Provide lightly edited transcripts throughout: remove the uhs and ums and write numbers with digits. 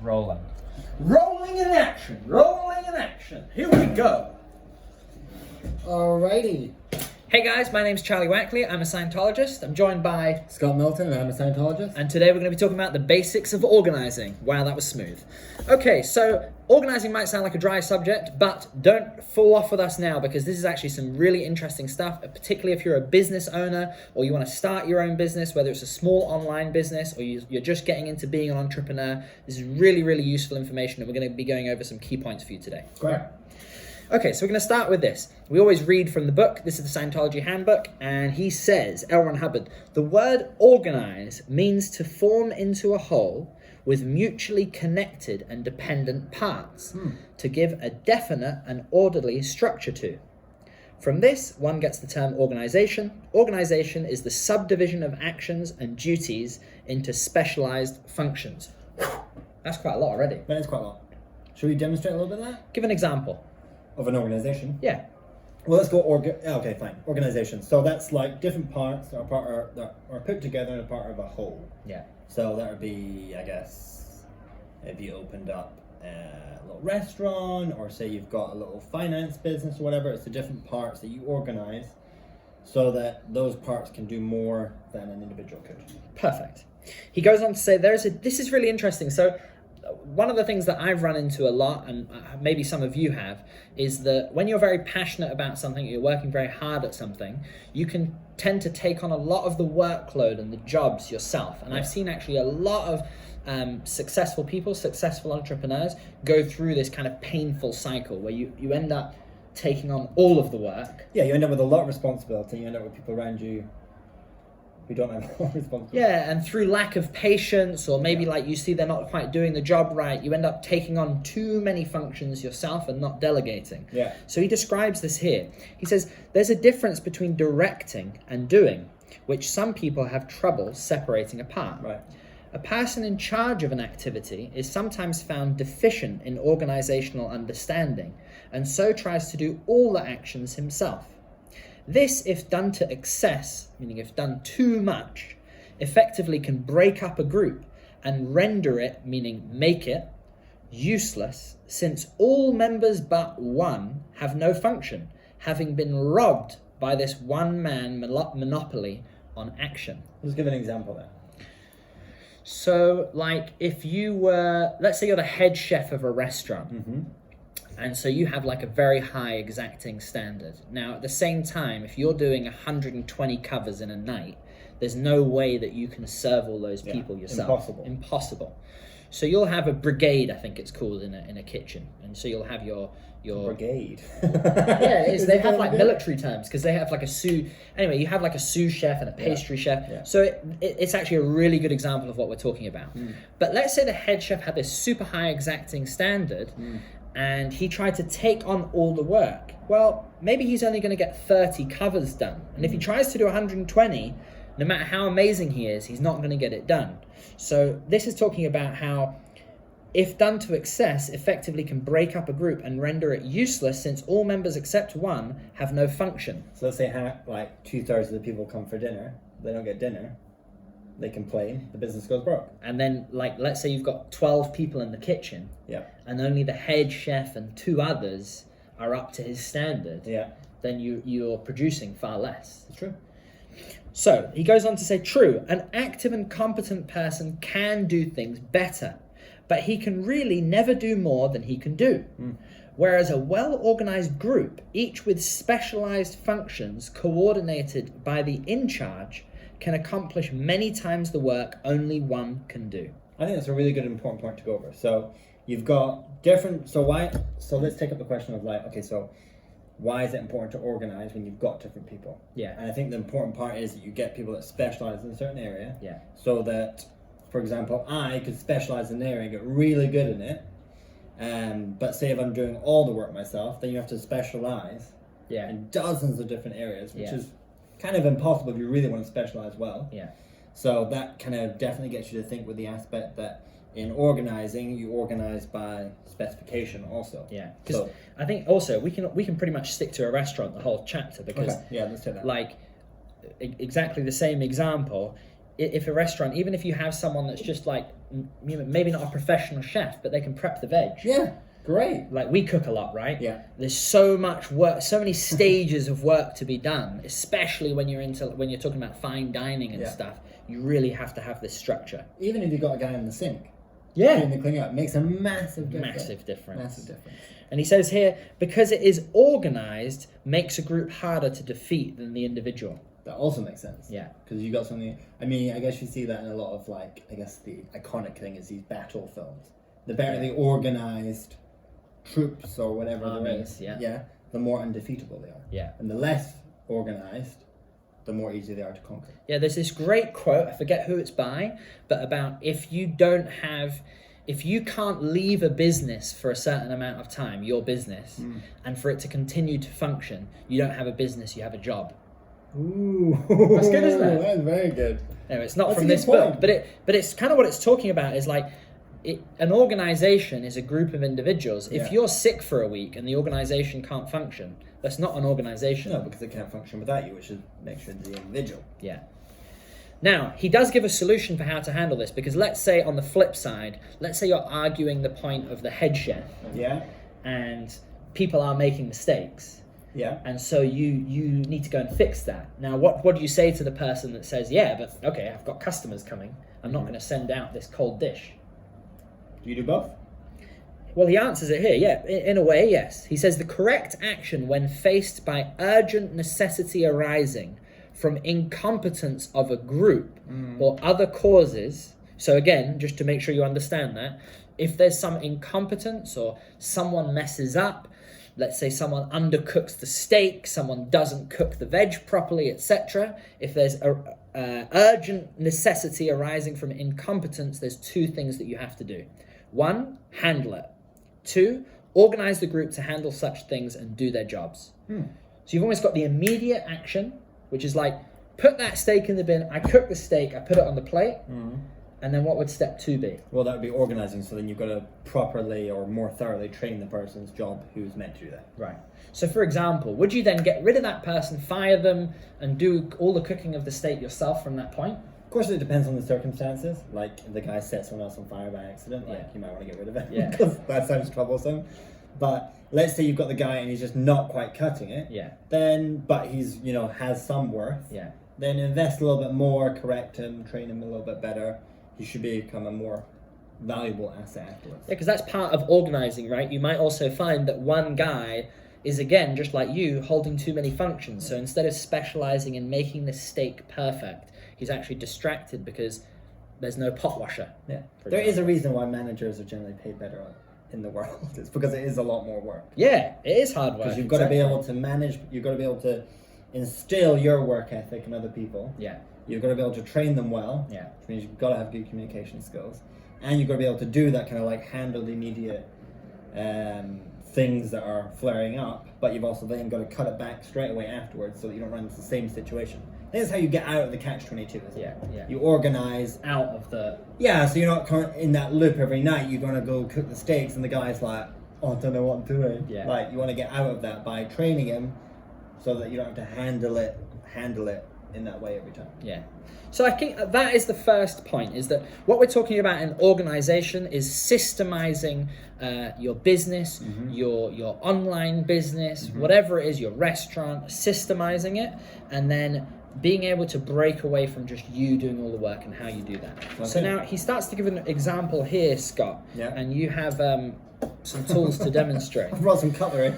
rolling. Rolling in action. Rolling in action. Here we go. Alrighty. Hey guys, my name's Charlie Wackley. I'm a Scientologist. I'm joined by Scott Milton, and I'm a Scientologist. And today we're going to be talking about the basics of organizing. Wow, that was smooth. Okay, so organizing might sound like a dry subject, but don't fall off with us now because this is actually some really interesting stuff, particularly if you're a business owner or you want to start your own business, whether it's a small online business or you're just getting into being an entrepreneur. This is really, really useful information, and we're going to be going over some key points for you today. Great. Okay, so we're going to start with this. We always read from the book. This is the Scientology Handbook, and he says, Hubbard, the word organize means to form into a whole with mutually connected and dependent parts, to give a definite and orderly structure to. From this, one gets the term organization. Organization is the subdivision of actions and duties into specialized functions. That's quite a lot already. That is quite a lot. Should we demonstrate a little bit of that? Give an example. Of an organization? Yeah. Well, let's go okay, fine. Organization. So that's like different parts that are put together and a part of a whole. Yeah. So that would be, I guess, if you opened up a little restaurant, or say you've got a little finance business or whatever, it's the different parts that you organize so that those parts can do more than an individual could. Perfect. He goes on to say, this is really interesting. So one of the things that I've run into a lot, and maybe some of you have, is that when you're very passionate about something, you're working very hard at something, you can tend to take on a lot of the workload and the jobs yourself. And I've seen actually a lot of successful people, successful entrepreneurs, go through this kind of painful cycle where you end up taking on all of the work. Yeah, you end up with a lot of responsibility. You end up with people around you who don't have a lot of responsibility. Yeah, and through lack of patience, or maybe like you see they're not quite doing the job right, you end up taking on too many functions yourself and not delegating. Yeah. So he describes this here. He says, there's a difference between directing and doing, which some people have trouble separating apart. Right. A person in charge of an activity is sometimes found deficient in organizational understanding, and so tries to do all the actions himself. This, if done to excess, meaning if done too much, effectively can break up a group and render it, meaning make it, useless, since all members but one have no function, having been robbed by this one-man monopoly on action. Let's give an example there. So, like, if you were, let's say you're the head chef of a restaurant, Mm-hmm. and so you have like a very high exacting standard. Now, at the same time, if you're doing 120 covers in a night, there's no way that you can serve all those people yourself. Impossible. So you'll have a brigade, I think it's called, in a kitchen. And so you'll have your brigade. Yeah, it is. They have like military terms because they have like a sous. Anyway, you have like a sous chef and a pastry chef. Yeah. So it's actually a really good example of what we're talking about. But let's say the head chef had this super high exacting standard, and he tried to take on all the work. Well, maybe he's only going to get 30 covers done. And if he tries to do 120, no matter how amazing he is, he's not going to get it done. So this is talking about how, if done to excess, effectively can break up a group and render it useless, since all members except one have no function. So let's say like 2/3 of the people come for dinner, they don't get dinner, they complain, the business goes broke. And then, like, let's say you've got 12 people in the kitchen, and only the head chef and 2 others are up to his standard, then you're producing far less. It's true. So he goes on to say, true, an active and competent person can do things better, but he can really never do more than he can do. Whereas a well-organized group, each with specialized functions coordinated by the in-charge, can accomplish many times the work only one can do. I think that's a really good important point to go over. So you've got different, so let's take up the question of like, okay, so why is it important to organize when you've got different people? Yeah. And I think the important part is that you get people that specialize in a certain area. Yeah. So that, for example, I could specialize in an area and get really good in it. But say if I'm doing all the work myself, then you have to specialize in dozens of different areas, which is kind of impossible if you really want to specialize well. Yeah. So that kind of definitely gets you to think with the aspect that in organizing, you organize by specification also. Yeah, because I think also we can pretty much stick to a restaurant the whole chapter, because let's take that. Like exactly the same example. If a restaurant, even if you have someone that's just like maybe not a professional chef, but they can prep the veg. Yeah, great. Like we cook a lot, right? Yeah. There's so much work, so many stages of work to be done, especially when you're talking about fine dining and stuff. You really have to have this structure. Even if you got a guy in the sink. Yeah. Doing the cleaning up makes a massive difference. Massive difference. Massive difference. And he says here, because it is organized, makes a group harder to defeat than the individual. That also makes sense. Yeah. Because you got something. I mean, I guess you see that in a lot of like. I guess the iconic thing is these battle films. The better the organized troops or whatever Armies, there is, the more undefeatable they are. Yeah. And the less organized, the more easy they are to conquer. Yeah, there's this great quote, I forget who it's by, but about if you can't leave a business for a certain amount of time, your business, and for it to continue to function, you don't have a business, you have a job. Ooh. That's good, isn't it? That's very good. Anyway, it's not That's from a good this book, point. but it's kind of what it's talking about is like, an organization is a group of individuals. If you're sick for a week and the organization can't function, that's not an organization. No, because it can't function without you, which is make sure the individual. Yeah. Now, he does give a solution for how to handle this, because let's say on the flip side, let's say you're arguing the point of the head chef. Yeah. And people are making mistakes. Yeah. And so you need to go and fix that. Now, what do you say to the person that says, yeah, but okay, I've got customers coming. I'm not going to send out this cold dish. Do you do both? Well, he answers it here, yeah, in a way, yes. He says the correct action when faced by urgent necessity arising from incompetence of a group or other causes. So again, just to make sure you understand that, if there's some incompetence or someone messes up, let's say someone undercooks the steak, someone doesn't cook the veg properly, etc. If there's a urgent necessity arising from incompetence, there's two things that you have to do. 1, handle it. 2, organize the group to handle such things and do their jobs. So you've almost got the immediate action, which is like, put that steak in the bin, I cook the steak, I put it on the plate, and then what would step 2 be? Well, that would be organizing, so then you've got to properly or more thoroughly train the person's job who's meant to do that. Right. So for example, would you then get rid of that person, fire them, and do all the cooking of the steak yourself from that point? Of course, it depends on the circumstances. Like, if the guy set someone else on fire by accident, you might want to get rid of it. Yeah. Because that sounds troublesome. But let's say you've got the guy and he's just not quite cutting it. Yeah. Then, but he's, has some worth. Yeah. Then invest a little bit more, correct him, train him a little bit better. He should become a more valuable asset afterwards. Yeah, because that's part of organizing, right? You might also find that one guy is, again, just like you, holding too many functions. So instead of specializing in making the steak perfect, he's actually distracted because there's no pot washer. Yeah. There is a reason why managers are generally paid better in the world. It's because it is a lot more work. Yeah, it is hard work. Because you've got to be able to manage, you've got to be able to instill your work ethic in other people. Yeah. You've got to be able to train them well. Yeah. Which means you've got to have good communication skills. And you've got to be able to do that kind of like handle the immediate things that are flaring up, but you've also then got to cut it back straight away afterwards so that you don't run into the same situation. This is how you get out of the catch-22, isn't it? Yeah. You organize out of the... Yeah, so you're not in that loop every night. You're going to go cook the steaks and the guy's like, oh, I don't know what I'm doing. Yeah. Like, you want to get out of that by training him so that you don't have to handle it in that way every time. Yeah. So I think that is the first point, is that what we're talking about in organization is systemizing your business, your online business, whatever it is, your restaurant, systemizing it, and then being able to break away from just you doing all the work and how you do that. Okay. So now he starts to give an example here, Scott, and you have some tools to demonstrate. I've brought some cutlery.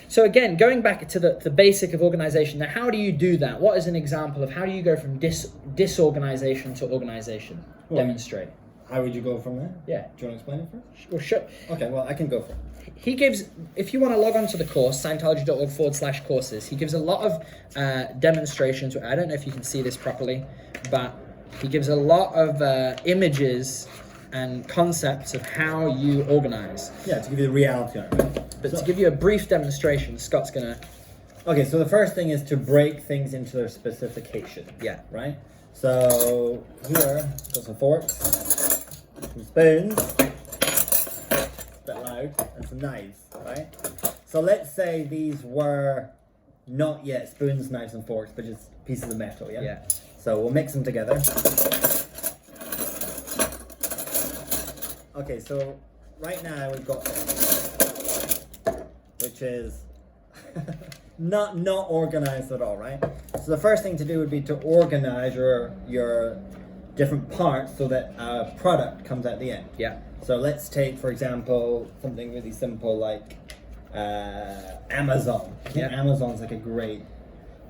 So again, going back to the basic of organization, now how do you do that? What is an example of how do you go from disorganization to organization? Well, demonstrate. How would you go from there? Yeah. Do you want to explain it first? Well, sure. Okay, well, I can go for it. He gives, if you want to log on to the course, Scientology.org/courses, he gives a lot of demonstrations. I don't know if you can see this properly, but he gives a lot of images and concepts of how you organize. Yeah, to give you the reality on it, right? But to give you a brief demonstration, Scott's going to... Okay, so the first thing is to break things into their specification. Yeah. Right? So here, got some forks, some spoons, a bit loud, and some knives, right? So let's say these were not yet spoons, knives, and forks, but just pieces of metal, yeah? Yeah. So we'll mix them together. Okay, so right now we've got, which is not organized at all, right? So the first thing to do would be to organize your different parts so that a product comes out the end. Yeah. So let's take, for example, something really simple like Amazon. I think Amazon's like a great.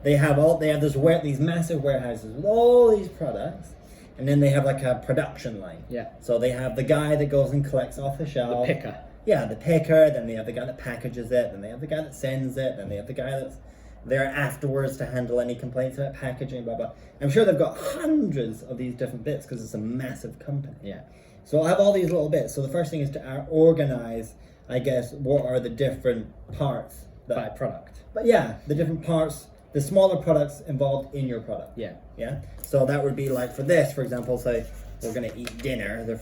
They have these massive warehouses with all these products, and then they have like a production line. Yeah. So they have the guy that goes and collects off the shelf. The picker. Yeah, the picker. Then they have the guy that packages it. Then they have the guy that sends it. Then they have the guy that's there afterwards to handle any complaints about packaging. Blah blah. I'm sure they've got hundreds of these different bits because it's a massive company. Yeah. So I'll have all these little bits. So the first thing is to organize, I guess, what are the different parts By product. But yeah, the different parts, the smaller products involved in your product. Yeah. Yeah. So that would be like for this, for example, say we're gonna eat dinner.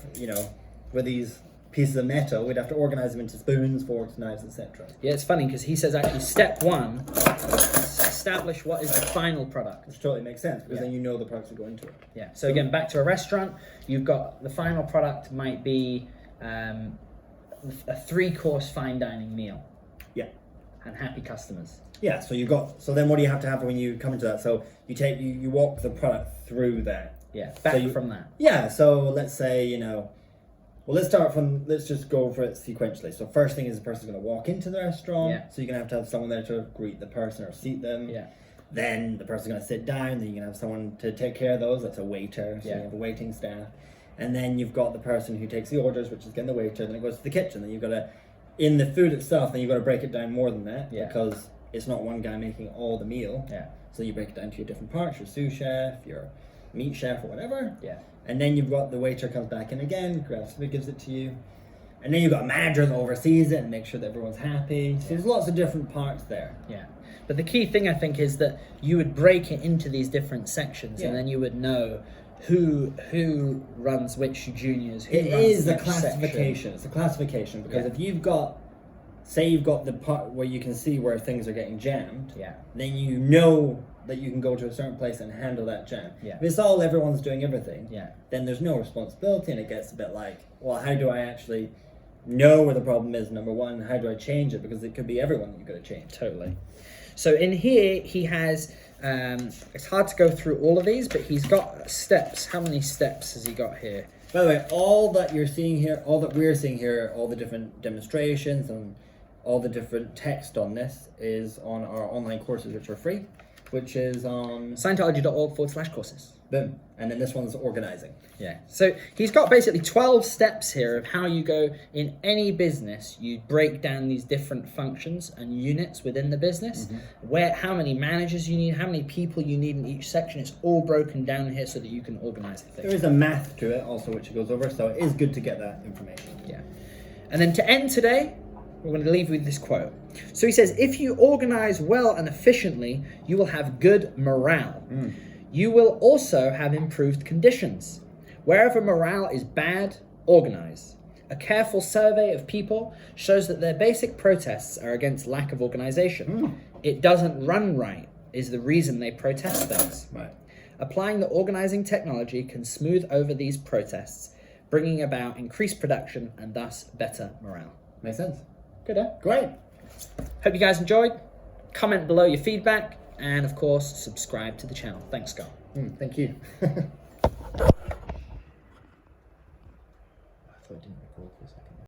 With these pieces of metal, we'd have to organize them into spoons, forks, knives, etc. Yeah, it's funny because he says actually step one, establish what is the final product. Which totally makes sense because then you know the products that go into it. Yeah. So again, back to a restaurant, you've got the final product might be a 3-course fine dining meal. Yeah. And happy customers. Yeah. So then what do you have to have when you come into that? So you walk the product through that. Yeah. Back from that. Yeah. So let's say let's just go for it sequentially. So first thing is the person's going to walk into the restaurant. Yeah. So you're going to have someone there to greet the person or seat them. Yeah. Then the person's going to sit down. Then you're going to have someone to take care of those. That's a waiter. So you have a waiting staff. And then you've got the person who takes the orders, which is again the waiter. Then it goes to the kitchen. Then you've got to, in the food itself, then you've got to break it down more than that. Yeah. Because it's not one guy making all the meal. Yeah. So you break it down to your different parts, your sous chef, your meat chef, or whatever. Yeah. And then you've got the waiter comes back in again, grabs it, gives it to you. And then you've got a manager that oversees it and makes sure that everyone's happy. So there's lots of different parts there. Yeah. But the key thing I think is that you would break it into these different sections and then you would know who runs which juniors, who It runs is a which classification. section. It's a classification because if you've got, say you've got the part where you can see where things are getting jammed, then you know that you can go to a certain place and handle that jam. Yeah. If it's all everyone's doing everything, then there's no responsibility and it gets a bit like, well, how do I actually know where the problem is, number one? How do I change it? Because it could be everyone that you've got to change. Totally. So in here, he has, it's hard to go through all of these, but he's got steps. How many steps has he got here? By the way, all that you're seeing here, all that we're seeing here, all the different demonstrations and all the different text on this is on our online courses, which are free, which is on Scientology.org/courses. Boom. And then this one's organizing. Yeah. So he's got basically 12 steps here of how you go in any business. You break down these different functions and units within the business, how many managers you need, how many people you need in each section. It's all broken down here so that you can organize the thing. There is a math to it also, which it goes over, so it is good to get that information. Yeah. And then to end today, we're going to leave you with this quote. So he says, if you organize well and efficiently, you will have good morale. You will also have improved conditions. Wherever morale is bad, organize. A careful survey of people shows that their basic protests are against lack of organization. It doesn't run right is the reason they protest things. Right. Applying the organizing technology can smooth over these protests, bringing about increased production and thus better morale. Makes sense. Good, huh? Great. Hope you guys enjoyed. Comment below your feedback. And of course, subscribe to the channel. Thanks, Scott. Thank you.